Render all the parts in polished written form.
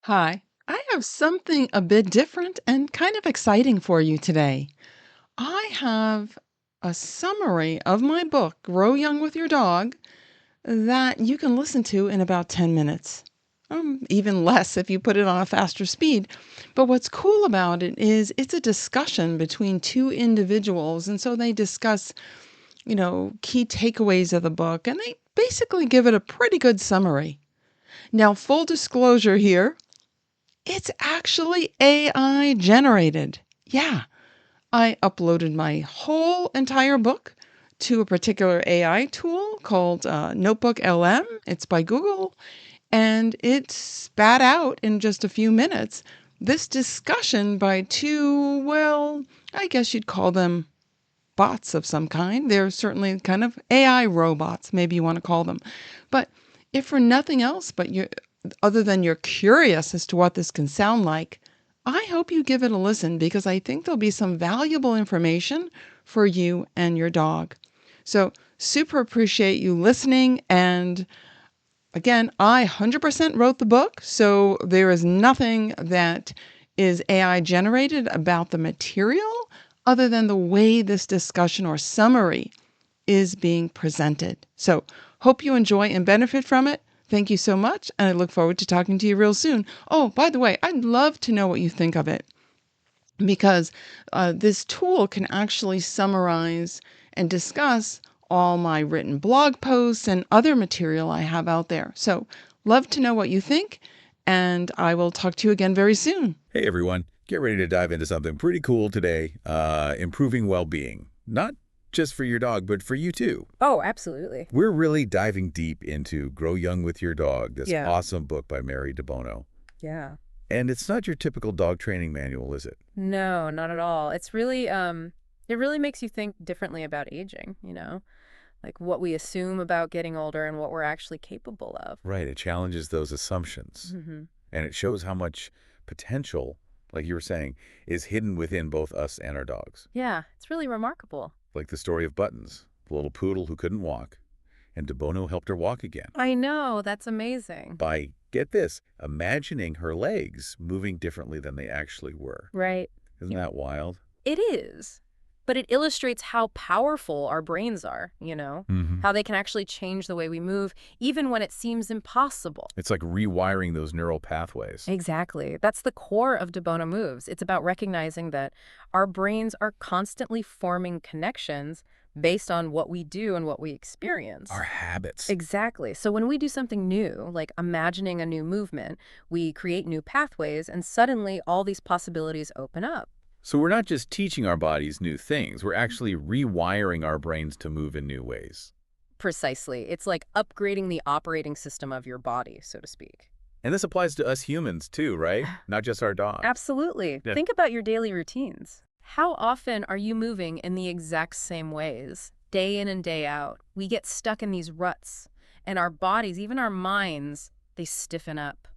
Hi, I have something a bit different and kind of exciting for you today. I have a summary of my book, Grow Young with Your Dog, that you can listen to in about 10 minutes. Even less if you put it on a faster speed. But what's cool about it is it's a discussion between two individuals. And so they discuss, key takeaways of the book, and they basically give it a pretty good summary. Now, full disclosure here. It's actually AI generated. Yeah, I uploaded my whole entire book to a particular AI tool called Notebook LM. It's by Google, and it spat out in just a few minutes this discussion by two, well, I guess you'd call them bots of some kind. They're certainly kind of AI robots, maybe you want to call them. But if for nothing else, other than you're curious as to what this can sound like, I hope you give it a listen because I think there'll be some valuable information for you and your dog. So, super appreciate you listening. And again, I 100% wrote the book, so there is nothing that is AI generated about the material other than the way this discussion or summary is being presented. So, hope you enjoy and benefit from it. Thank you so much, and I look forward to talking to you real soon. Oh, by the way, I'd love to know what you think of it because this tool can actually summarize and discuss all my written blog posts and other material I have out there. So, love to know what you think, and I will talk to you again very soon. Hey everyone, get ready to dive into something pretty cool today, improving well-being. Not just for your dog, but for you too. Oh, absolutely. We're really diving deep into Grow Young with Your Dog, this Yeah. awesome book by Mary Debono. Yeah. And it's not your typical dog training manual, is it? No, not at all. It's really, it really makes you think differently about aging, like what we assume about getting older and what we're actually capable of. Right, it challenges those assumptions. Hmm. And it shows how much potential, like you were saying, is hidden within both us and our dogs. Yeah, it's really remarkable. Like the story of Buttons, the little poodle who couldn't walk, and Debono helped her walk again. I know, that's amazing. By, get this, imagining her legs moving differently than they actually were. Right. Isn't that wild? It is. But it illustrates how powerful our brains are, how they can actually change the way we move, even when it seems impossible. It's like rewiring those neural pathways. Exactly. That's the core of Debono Moves. It's about recognizing that our brains are constantly forming connections based on what we do and what we experience. Our habits. Exactly. So when we do something new, like imagining a new movement, we create new pathways, and suddenly all these possibilities open up. So we're not just teaching our bodies new things, we're actually rewiring our brains to move in new ways. Precisely. It's like upgrading the operating system of your body, so to speak. And this applies to us humans too, right? Not just our dogs. Absolutely. Yeah. Think about your daily routines. How often are you moving in the exact same ways, day in and day out? We get stuck in these ruts, and our bodies, even our minds, they stiffen up.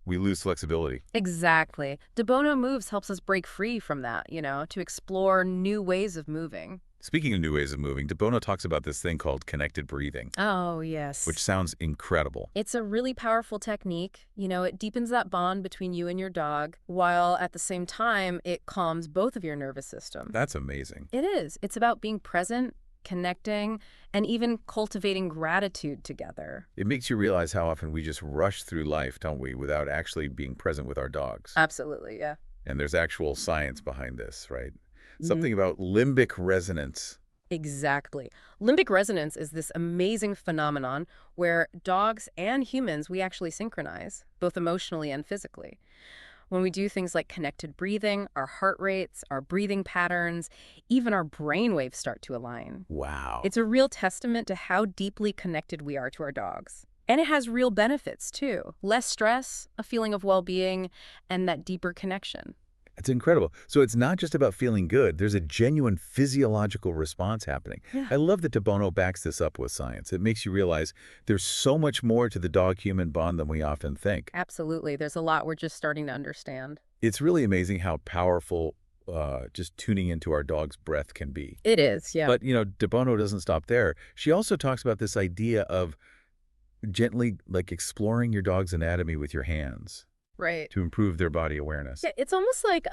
We lose flexibility. Exactly. Debono Moves helps us break free from that, to explore new ways of moving. Speaking of new ways of moving, Debono talks about this thing called connected breathing, Oh, yes. which sounds incredible. It's a really powerful technique. It deepens that bond between you and your dog, while at the same time, it calms both of your nervous system. That's amazing. It is. It's about being present, connecting, and even cultivating gratitude together. It makes you realize how often we just rush through life, don't we, without actually being present with our dogs. Absolutely, yeah. And there's actual science behind this, right? Something about limbic resonance. Exactly. Limbic resonance is this amazing phenomenon where dogs and humans, we actually synchronize, both emotionally and physically. When we do things like connected breathing, our heart rates, our breathing patterns, even our brain waves start to align. Wow. It's a real testament to how deeply connected we are to our dogs. And it has real benefits, too. Less stress, a feeling of well-being, and that deeper connection. It's incredible. So it's not just about feeling good. There's a genuine physiological response happening. Yeah. I love that Debono backs this up with science. It makes you realize there's so much more to the dog-human bond than we often think. Absolutely. There's a lot we're just starting to understand. It's really amazing how powerful just tuning into our dog's breath can be. It is, yeah. But, Debono doesn't stop there. She also talks about this idea of gently, like, exploring your dog's anatomy with your hands. Right. to improve their body awareness. Yeah, it's almost like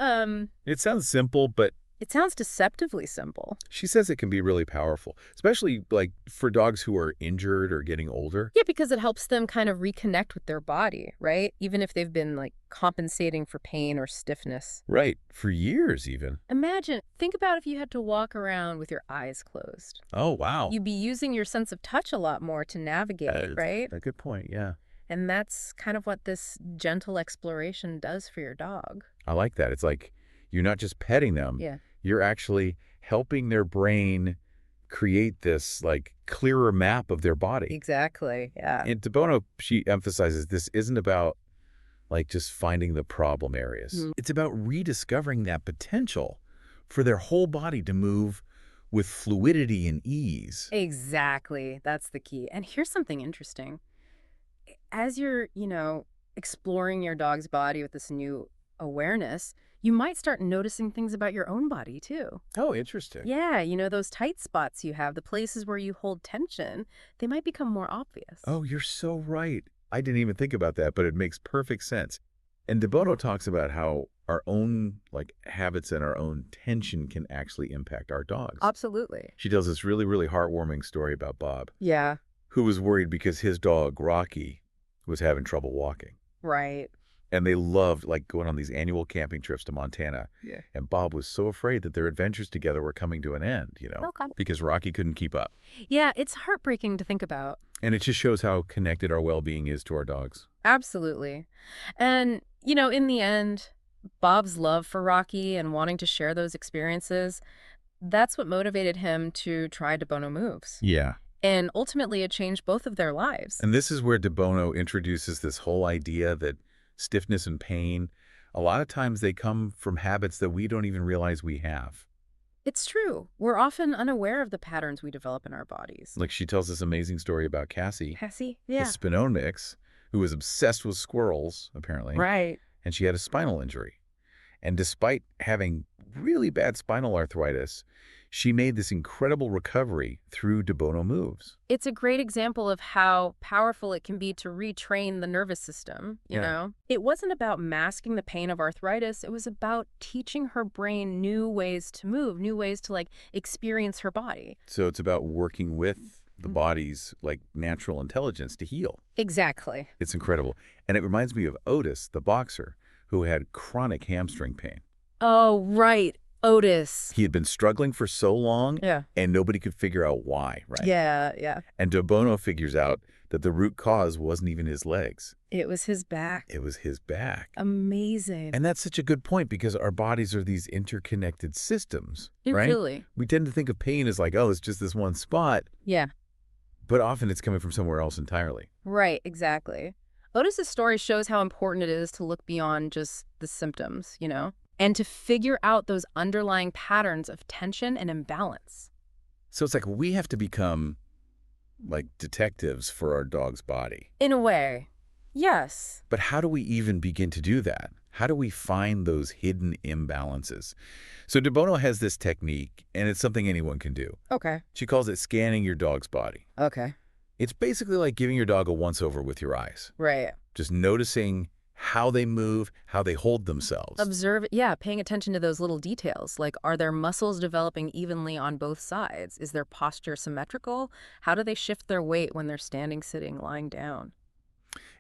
It sounds simple, but it sounds deceptively simple. she says it can be really powerful, especially like for dogs who are injured or getting older. Yeah, because it helps them kind of reconnect with their body, right? Even if they've been like compensating for pain or stiffness. Right, for years even. Think about if you had to walk around with your eyes closed. Oh, wow. You'd be using your sense of touch a lot more to navigate, right? A good point, yeah. And that's kind of what this gentle exploration does for your dog. I like that. It's like you're not just petting them. Yeah. You're actually helping their brain create this like clearer map of their body. Exactly, yeah. And Debono, she emphasizes this isn't about like just finding the problem areas. Mhm. It's about rediscovering that potential for their whole body to move with fluidity and ease. Exactly. That's the key. And here's something interesting. As you're, exploring your dog's body with this new awareness, you might start noticing things about your own body too. Oh, interesting. Yeah, those tight spots you have, the places where you hold tension, they might become more obvious. Oh, you're so right. I didn't even think about that, but it makes perfect sense. And Debono talks about how our own like habits and our own tension can actually impact our dogs. Absolutely. She tells this really, really heartwarming story about Bob, Yeah, who was worried because his dog, Rocky, was having trouble walking. right. And they loved like going on these annual camping trips to Montana. Yeah. And Bob was so afraid that their adventures together were coming to an end, Okay. because Rocky couldn't keep up. Yeah, it's heartbreaking to think about. And it just shows how connected our well-being is to our dogs. Absolutely. And, in the end, Bob's love for Rocky and wanting to share those experiences, that's what motivated him to try Debono Moves. Yeah. And ultimately, it changed both of their lives. And this is where Debono introduces this whole idea that stiffness and pain, a lot of times they come from habits that we don't even realize we have. It's true. We're often unaware of the patterns we develop in our bodies. Like she tells this amazing story about Cassie, Cassie? the Yeah. Spinone mix, who was obsessed with squirrels, apparently. Right. And she had a spinal injury. And despite having really bad spinal arthritis, she made this incredible recovery through Debono Moves. It's a great example of how powerful it can be to retrain the nervous system, you Yeah. know? It wasn't about masking the pain of arthritis. It was about teaching her brain new ways to move, new ways to, experience her body. So it's about working with the body's, natural intelligence to heal. Exactly. It's incredible. And it reminds me of Otis, the boxer, who had chronic hamstring pain. Oh, right. Otis. He had been struggling for so long, Yeah. and nobody could figure out why, right? Yeah. And Debono figures out that the root cause wasn't even his legs. It was his back. It was his back. Amazing. And that's such a good point because our bodies are these interconnected systems, right? Really? We tend to think of pain as like, oh, it's just this one spot, Yeah. but often it's coming from somewhere else entirely. Right, exactly. Otis's story shows how important it is to look beyond just the symptoms, and to figure out those underlying patterns of tension and imbalance. So it's like we have to become like detectives for our dog's body. In a way, yes. But how do we even begin to do that? How do we find those hidden imbalances? So Debono has this technique, and it's something anyone can do. Okay. She calls it scanning your dog's body. Okay. It's basically like giving your dog a once-over with your eyes. Right. Just noticing how they move, how they hold themselves. Observe, paying attention to those little details. Like, are their muscles developing evenly on both sides? Is their posture symmetrical? How do they shift their weight when they're standing, sitting, lying down?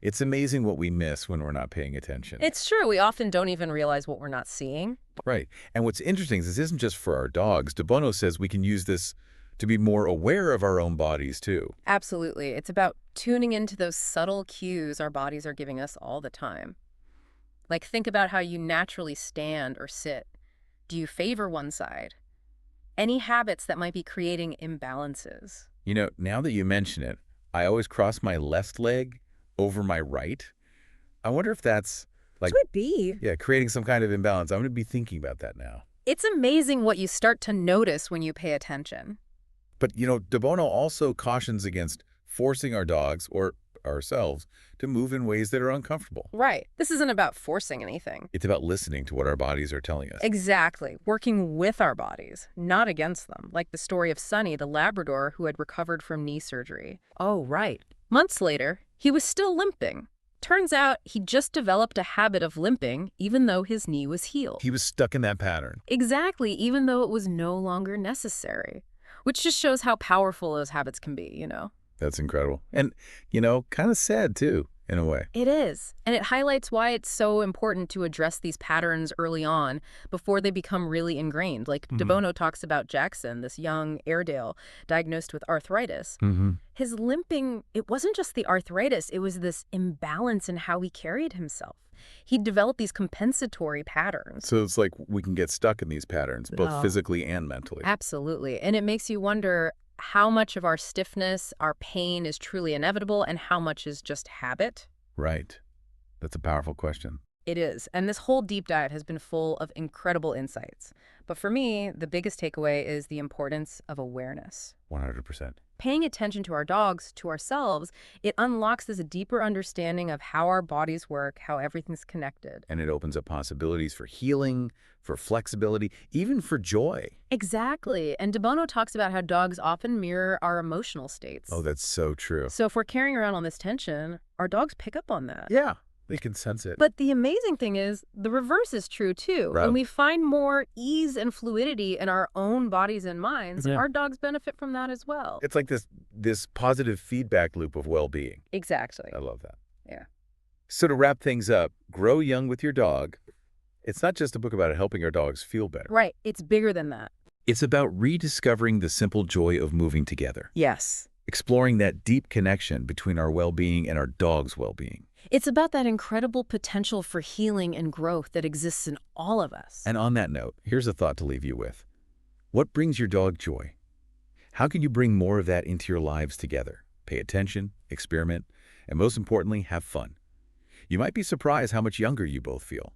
It's amazing what we miss when we're not paying attention. It's true. We often don't even realize what we're not seeing. Right. And what's interesting is this isn't just for our dogs. Debono says we can use this to be more aware of our own bodies, too. Absolutely. It's about tuning into those subtle cues our bodies are giving us all the time. Like, think about how you naturally stand or sit. Do you favor one side? Any habits that might be creating imbalances? Now that you mention it, I always cross my left leg over my right. I wonder if that's Could be. creating some kind of imbalance. I'm going to be thinking about that now. It's amazing what you start to notice when you pay attention. But, Debono also cautions against forcing our dogs or ourselves to move in ways that are uncomfortable. Right. This isn't about forcing anything. It's about listening to what our bodies are telling us. Exactly. Working with our bodies, not against them. Like the story of Sonny, the Labrador who had recovered from knee surgery. Oh, right. Months later, he was still limping. Turns out he just developed a habit of limping even though his knee was healed. He was stuck in that pattern. Exactly, even though it was no longer necessary. Which just shows how powerful those habits can be, you know? That's incredible. And, kind of sad, too, in a way. It is. And it highlights why it's so important to address these patterns early on before they become really ingrained. Like Debono talks about Jackson, this young Airedale diagnosed with arthritis. His limping, it wasn't just the arthritis, it was this imbalance in how he carried himself. He developed these compensatory patterns. So it's like we can get stuck in these patterns, both physically and mentally. Absolutely. And it makes you wonder how much of our stiffness, our pain is truly inevitable and how much is just habit. Right. That's a powerful question. It is. And this whole deep dive has been full of incredible insights. But for me, the biggest takeaway is the importance of awareness. 100%. Paying attention to our dogs, to ourselves, it unlocks this deeper understanding of how our bodies work, how everything's connected. And it opens up possibilities for healing, for flexibility, even for joy. Exactly. And Debono talks about how dogs often mirror our emotional states. Oh, that's so true. So if we're carrying around all this tension, our dogs pick up on that. Yeah, they can sense it. But the amazing thing is, the reverse is true too. Right. When we find more ease and fluidity in our own bodies and minds, our dogs benefit from that as well. It's like this positive feedback loop of well-being. Exactly. I love that. Yeah. So to wrap things up, Grow Young with Your Dog. It's not just a book about helping our dogs feel better. Right. It's bigger than that. It's about rediscovering the simple joy of moving together, Yes. exploring that deep connection between our well-being and our dog's well-being. It's about that incredible potential for healing and growth that exists in all of us. And on that note, here's a thought to leave you with. What brings your dog joy? How can you bring more of that into your lives together? Pay attention, experiment, and most importantly, have fun. You might be surprised how much younger you both feel.